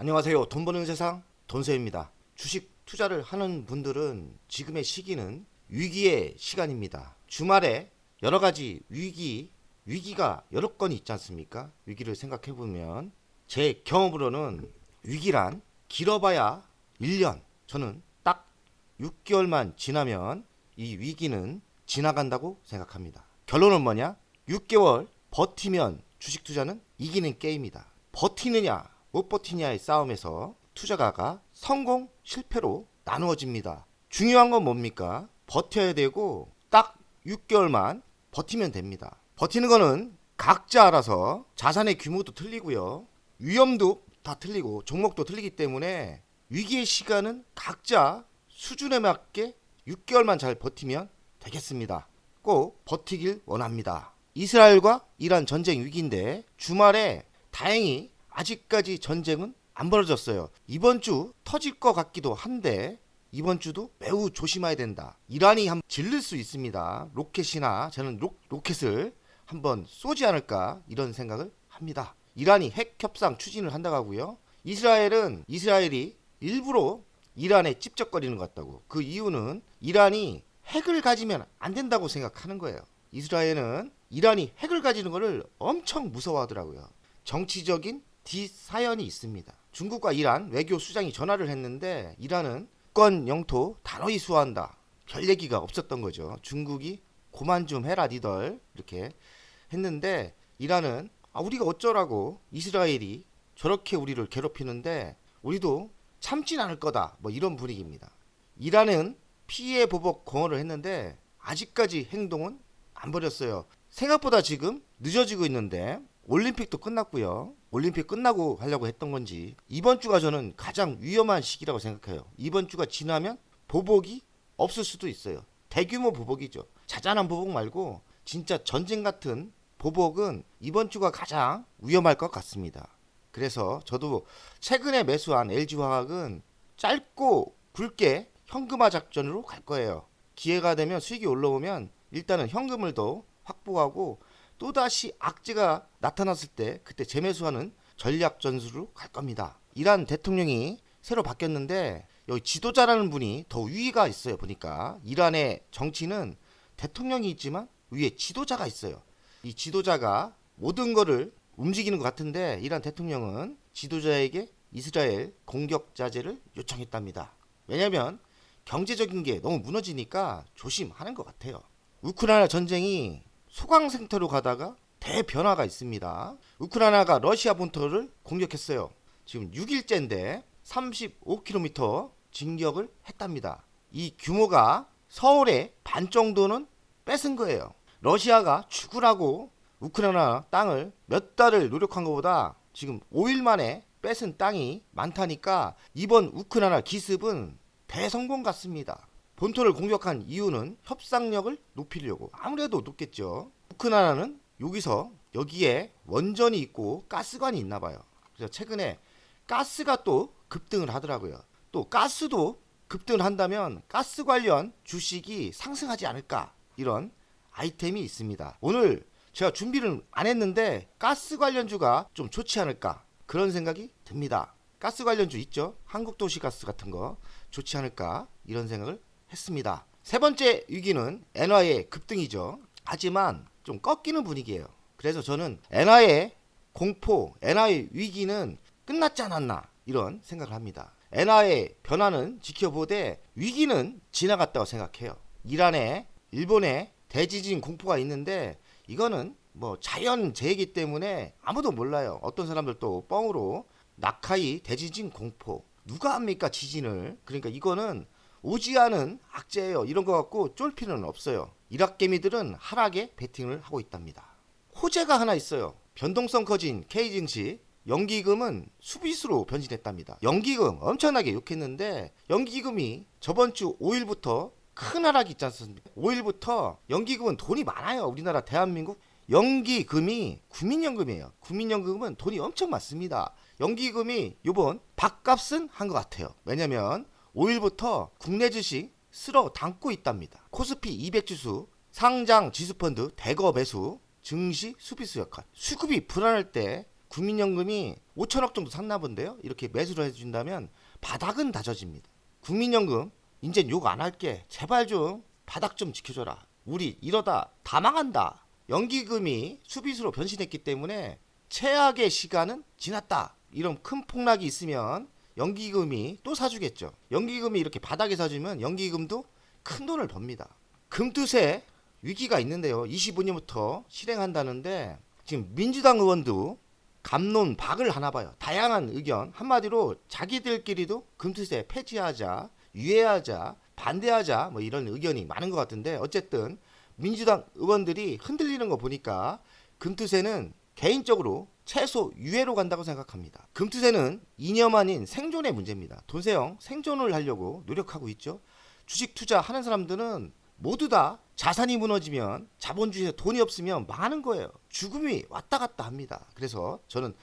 안녕하세요. 돈 버는 세상 돈세입니다. 주식 투자를 하는 분들은 지금의 시기는 위기의 시간입니다. 주말에 여러 가지 위기가 여러 건이 있지 않습니까? 위기를 생각해 보면 제 경험으로는 위기란 길어봐야 1년, 저는 딱 6개월만 지나면 이 위기는 지나간다고 생각합니다. 결론은 뭐냐? 6개월 버티면 주식 투자는 이기는 게임이다. 버티느냐 못 버티냐의 싸움에서 투자가가 성공, 실패로 나누어집니다. 중요한 건 뭡니까? 버텨야 되고 딱 6개월만 버티면 됩니다. 버티는 거는 각자 알아서 자산의 규모도 틀리고요. 위험도 다 틀리고 종목도 틀리기 때문에 위기의 시간은 각자 수준에 맞게 6개월만 잘 버티면 되겠습니다. 꼭 버티길 원합니다. 이스라엘과 이란 전쟁 위기인데 주말에 다행히 아직까지 전쟁은 안 벌어졌어요. 이번 주 터질 것 같기도 한데 이번 주도 매우 조심해야 된다. 이란이 한번 질릴 수 있습니다. 로켓이나 저는 로켓을 한번 쏘지 않을까 이런 생각을 합니다. 이란이 핵 협상 추진을 한다고 하고요. 이스라엘이 일부러 이란에 찝쩍거리는 것 같다고. 그 이유는 이란이 핵을 가지면 안 된다고 생각하는 거예요. 이스라엘은 이란이 핵을 가지는 것을 엄청 무서워하더라고요. 정치적인 뒷사연이 있습니다. 중국과 이란 외교 수장이 전화를 했는데 이란은 국권 영토 단호히 수호한다. 별 얘기가 없었던 거죠. 중국이 고만 좀 해라 니들 이렇게 했는데 이란은 우리가 어쩌라고 이스라엘이 저렇게 우리를 괴롭히는데 우리도 참진 않을 거다. 뭐 이런 분위기입니다. 이란은 피해 보복 공언을 했는데 아직까지 행동은 안 벌였어요. 생각보다 지금 늦어지고 있는데 올림픽도 끝났고요. 올림픽 끝나고 하려고 했던 건지 이번 주가 저는 가장 위험한 시기라고 생각해요. 이번 주가 지나면 보복이 없을 수도 있어요. 대규모 보복이죠. 자잘한 보복 말고 진짜 전쟁 같은 보복은 이번 주가 가장 위험할 것 같습니다. 그래서 저도 최근에 매수한 LG화학은 짧고 굵게 현금화 작전으로 갈 거예요. 기회가 되면 수익이 올라오면 일단은 현금을 더 확보하고 또다시 악재가 나타났을 때 그때 재매수하는 전략 전술로 갈 겁니다. 이란 대통령이 새로 바뀌었는데 여기 지도자라는 분이 더 위가 있어요. 보니까 이란의 정치는 대통령이 있지만 위에 지도자가 있어요. 이 지도자가 모든 거를 움직이는 것 같은데 이란 대통령은 지도자에게 이스라엘 공격 자제를 요청했답니다. 왜냐하면 경제적인 게 너무 무너지니까 조심하는 것 같아요. 우크라이나 전쟁이 소강생태로 가다가 대변화가 있습니다. 우크라이나가 러시아 본토를 공격했어요. 지금 6일째인데 35km 진격을 했답니다. 이 규모가 서울의 반 정도는 뺏은 거예요. 러시아가 죽으라고 우크라이나 땅을 몇 달을 노력한 것보다 지금 5일 만에 뺏은 땅이 많다니까 이번 우크라이나 기습은 대성공 같습니다. 본토를 공격한 이유는 협상력을 높이려고. 아무래도 높겠죠. 우크라이나는 여기에 원전이 있고 가스관이 있나 봐요. 그래서 최근에 가스가 또 급등을 하더라고요. 또 가스도 급등을 한다면 가스 관련 주식이 상승하지 않을까 이런 아이템이 있습니다. 오늘 제가 준비를 안 했는데 가스 관련주가 좀 좋지 않을까 그런 생각이 듭니다. 가스 관련주 있죠. 한국도시가스 같은 거 좋지 않을까 이런 생각을 했습니다. 세 번째 위기는 엔화의 급등이죠. 하지만 좀 꺾이는 분위기예요. 그래서 저는 엔화의 공포, 엔화의 위기는 끝났지 않았나 이런 생각을 합니다. 엔화의 변화는 지켜보되 위기는 지나갔다고 생각해요. 일본의 대지진 공포가 있는데 이거는 뭐 자연재해이기 때문에 아무도 몰라요. 어떤 사람들 또 뻥으로 나카이 대지진 공포 누가 합니까 지진을. 그러니까 이거는 오지 않은 악재예요. 이런 거 갖고 쫄 필요는 없어요. 일학개미들은 하락에 베팅을 하고 있답니다. 호재가 하나 있어요. 변동성 커진 K증시 연기금은 수비수로 변신했답니다. 연기금 엄청나게 욕했는데 연기금이 저번 주 5일부터 큰 하락이 있지 않습니까? 5일부터 연기금은 돈이 많아요. 우리나라 대한민국 연기금이 국민연금이에요. 국민연금은 돈이 엄청 많습니다. 연기금이 요번 밥값은 한 것 같아요. 왜냐면 5일부터 국내 주식 쓸어 담고 있답니다. 코스피 200 지수, 상장 지수펀드 대거 매수, 증시 수비수 역할. 수급이 불안할 때 국민연금이 5천억 정도 샀나 본데요. 이렇게 매수를 해준다면 바닥은 다져집니다. 국민연금 이젠 욕 안 할게. 제발 좀 바닥 좀 지켜줘라. 우리 이러다 다 망한다. 연기금이 수비수로 변신했기 때문에 최악의 시간은 지났다. 이런 큰 폭락이 있으면 연기금이 또 사주겠죠. 연기금이 이렇게 바닥에 사주면 연기금도 큰 돈을 법니다. 금투세 위기가 있는데요. 25년부터 실행한다는데 지금 민주당 의원도 갑론박을 하나 봐요. 다양한 의견. 한마디로 자기들끼리도 금투세 폐지하자, 유예하자, 반대하자 뭐 이런 의견이 많은 것 같은데 어쨌든 민주당 의원들이 흔들리는 거 보니까 금투세는 개인적으로 최소 유예로 간다고 생각합니다. 금투세는 이념 아닌 생존의 문제입니다. 돈세형 생존을 하려고 노력하고 있죠. 주식 투자하는 사람들은 모두 다 자산이 무너지면 자본주의에 돈이 없으면 망하는 거예요. 죽음이 왔다 갔다 합니다. 그래서 저는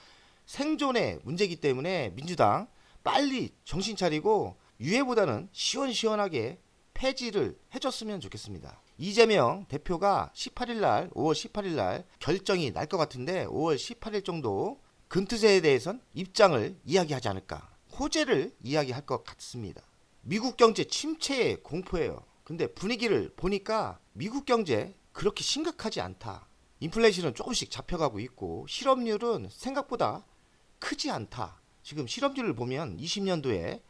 생존의 문제이기 때문에 민주당 빨리 정신 차리고 유예보다는 시원시원하게 폐지를 해줬으면 좋겠습니다. 이재명 대표가 18일 날, 5월 18일 날 결정이 날 것 같은데 5월 18일 정도 금투세에 대해선 입장을 이야기하지 않을까. 호재를 이야기할 것 같습니다. 미국 경제 침체의 공포예요. 근데 분위기를 보니까 미국 경제 그렇게 심각하지 않다. 인플레이션은 조금씩 잡혀가고 있고 실업률은 생각보다 크지 않다. 지금 실업률을 보면 20년도에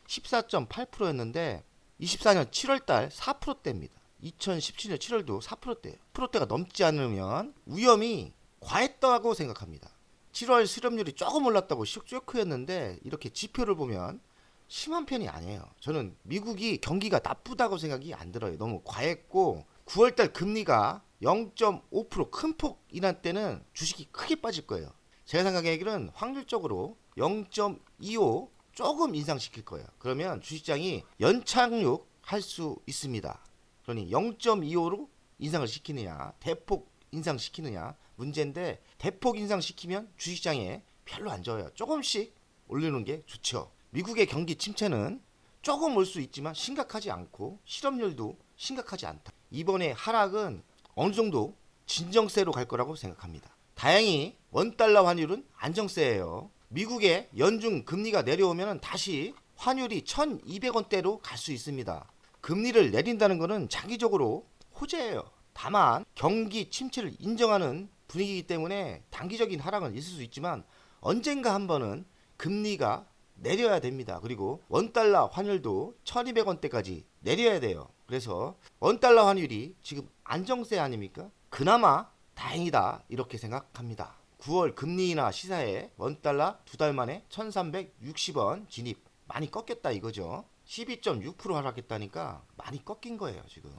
14.8%였는데 24년 7월달 4%대입니다. 2017년 7월도 4%대예요. 4%대가 넘지 않으면 위험이 과했다고 생각합니다. 7월 실업률이 조금 올랐다고 쇼크였는데 이렇게 지표를 보면 심한 편이 아니에요. 저는 미국이 경기가 나쁘다고 생각이 안 들어요. 너무 과했고 9월달 금리가 0.5% 큰 폭 인한 때는 주식이 크게 빠질 거예요. 제가 생각하기에는 확률적으로 0.25 조금 인상시킬 거예요. 그러면 주식장이 연착륙할 수 있습니다. 그러니 0.25로 인상을 시키느냐 대폭 인상시키느냐 문제인데 대폭 인상시키면 주식장에 별로 안 좋아요. 조금씩 올리는 게 좋죠. 미국의 경기 침체는 조금 올 수 있지만 심각하지 않고 실업률도 심각하지 않다. 이번에 하락은 어느 정도 진정세로 갈 거라고 생각합니다. 다행히 원달러 환율은 안정세예요. 미국의 연중 금리가 내려오면 다시 환율이 1200원대로 갈 수 있습니다. 금리를 내린다는 것은 장기적으로 호재예요. 다만 경기 침체를 인정하는 분위기이기 때문에 단기적인 하락은 있을 수 있지만 언젠가 한 번은 금리가 내려야 됩니다. 그리고 원달러 환율도 1200원대까지 내려야 돼요. 그래서 원달러 환율이 지금 안정세 아닙니까? 그나마 다행이다 이렇게 생각합니다. 9월 금리 인하 시사에 원달러 두 달 만에 1360원 진입. 많이 꺾였다 이거죠. 12.6% 하락했다니까 많이 꺾인 거예요 지금.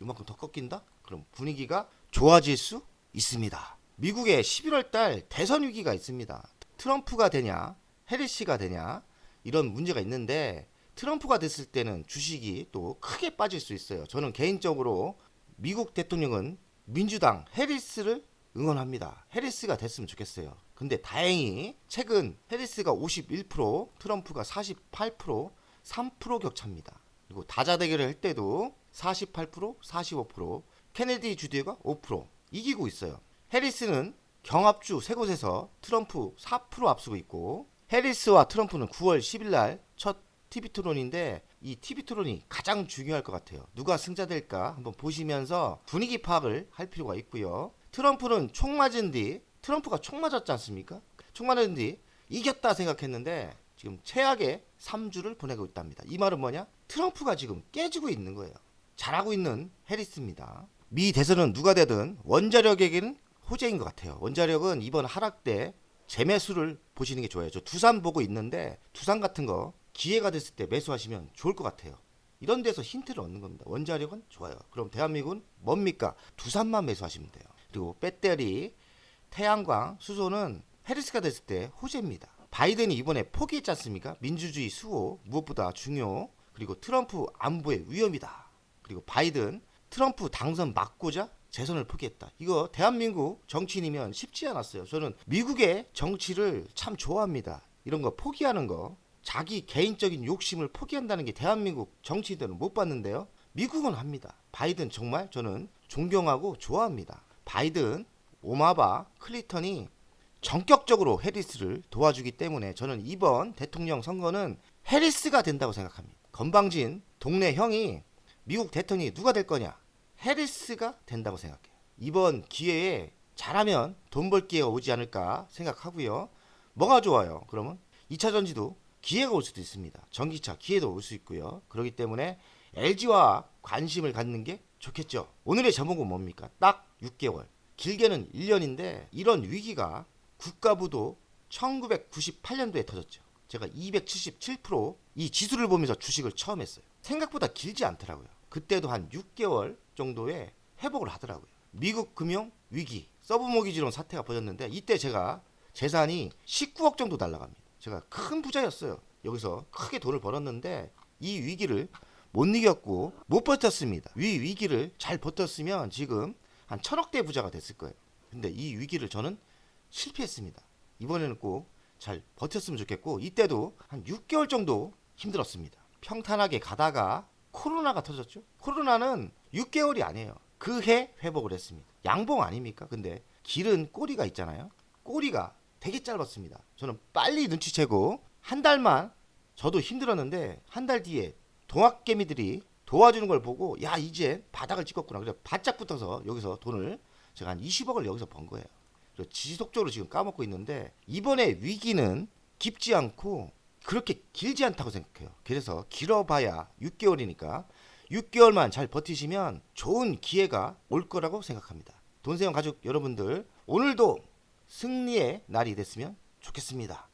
이만큼 더 꺾인다? 그럼 분위기가 좋아질 수 있습니다. 미국의 11월 달 대선 위기가 있습니다. 트럼프가 되냐 해리스가 되냐 이런 문제가 있는데 트럼프가 됐을 때는 주식이 또 크게 빠질 수 있어요. 저는 개인적으로 미국 대통령은 민주당 해리스를 응원합니다. 해리스가 됐으면 좋겠어요. 근데 다행히 최근 해리스가 51%, 트럼프가 48%, 3% 격차입니다. 그리고 다자대결을 할 때도 48%, 45%, 케네디 주디가 5% 이기고 있어요. 해리스는 경합주 세 곳에서 트럼프 4% 앞서고 있고 해리스와 트럼프는 9월 10일 날 첫 TV 토론인데 이 TV 토론이 가장 중요할 것 같아요. 누가 승자될까 한번 보시면서 분위기 파악을 할 필요가 있고요. 트럼프는 총 맞은 뒤 트럼프가 총 맞았지 않습니까? 총 맞은 뒤 이겼다 생각했는데 지금 최악의 3주를 보내고 있답니다. 이 말은 뭐냐? 트럼프가 지금 깨지고 있는 거예요. 잘하고 있는 해리스입니다. 미 대선은 누가 되든 원자력에게는 호재인 것 같아요. 원자력은 이번 하락 때 재매수를 보시는 게 좋아요. 저 두산 보고 있는데 두산 같은 거 기회가 됐을 때 매수하시면 좋을 것 같아요. 이런 데서 힌트를 얻는 겁니다. 원자력은 좋아요. 그럼 대한민국은 뭡니까? 두산만 매수하시면 돼요. 그리고 배터리, 태양광, 수소는 해리스가 됐을 때 호재입니다. 바이든이 이번에 포기했지 않습니까? 민주주의 수호 무엇보다 중요. 그리고 트럼프 안보의 위험이다. 그리고 바이든 트럼프 당선 막고자 재선을 포기했다. 이거 대한민국 정치인이면 쉽지 않았어요. 저는 미국의 정치를 참 좋아합니다. 이런 거 포기하는 거. 자기 개인적인 욕심을 포기한다는 게 대한민국 정치인들은 못 봤는데요. 미국은 합니다. 바이든 정말 저는 존경하고 좋아합니다. 바이든, 오바마, 클린턴이 전격적으로 해리스를 도와주기 때문에 저는 이번 대통령 선거는 해리스가 된다고 생각합니다. 건방진 동네 형이 미국 대통령이 누가 될 거냐? 해리스가 된다고 생각해요. 이번 기회에 잘하면 돈 벌 기회가 오지 않을까 생각하고요. 뭐가 좋아요? 그러면 2차 전지도 기회가 올 수도 있습니다. 전기차 기회도 올 수 있고요. 그렇기 때문에 LG와 관심을 갖는 게 좋겠죠. 오늘의 제목은 뭡니까? 딱 6개월, 길게는 1년인데 이런 위기가 국가부도 1998년도에 터졌죠. 제가 277%이 지수를 보면서 주식을 처음 했어요. 생각보다 길지 않더라고요. 그때도 한 6개월 정도에 회복을 하더라고요. 미국 금융 위기, 서브모기지론 사태가 벌어졌는데 이때 제가 재산이 19억 정도 날라갑니다. 제가 큰 부자였어요. 여기서 크게 돈을 벌었는데 이 위기를 못 이겼고 못 버텼습니다. 위기를 잘 버텼으면 지금 한 1000억대 부자가 됐을 거예요. 근데 이 위기를 저는 실패했습니다. 이번에는 꼭 잘 버텼으면 좋겠고 이때도 한 6개월 정도 힘들었습니다. 평탄하게 가다가 코로나가 터졌죠. 코로나는 6개월이 아니에요. 그 해 회복을 했습니다. 양봉 아닙니까? 근데 길은 꼬리가 있잖아요. 꼬리가 되게 짧았습니다. 저는 빨리 눈치채고 한 달만 저도 힘들었는데 한 달 뒤에 동학개미들이 도와주는 걸 보고 야 이제 바닥을 찍었구나. 그래서 바짝 붙어서 여기서 돈을 제가 한 20억을 여기서 번 거예요. 그래서 지속적으로 지금 까먹고 있는데 이번에 위기는 깊지 않고 그렇게 길지 않다고 생각해요. 그래서 길어봐야 6개월이니까 6개월만 잘 버티시면 좋은 기회가 올 거라고 생각합니다. 돈세영 가족 여러분들 오늘도 승리의 날이 됐으면 좋겠습니다.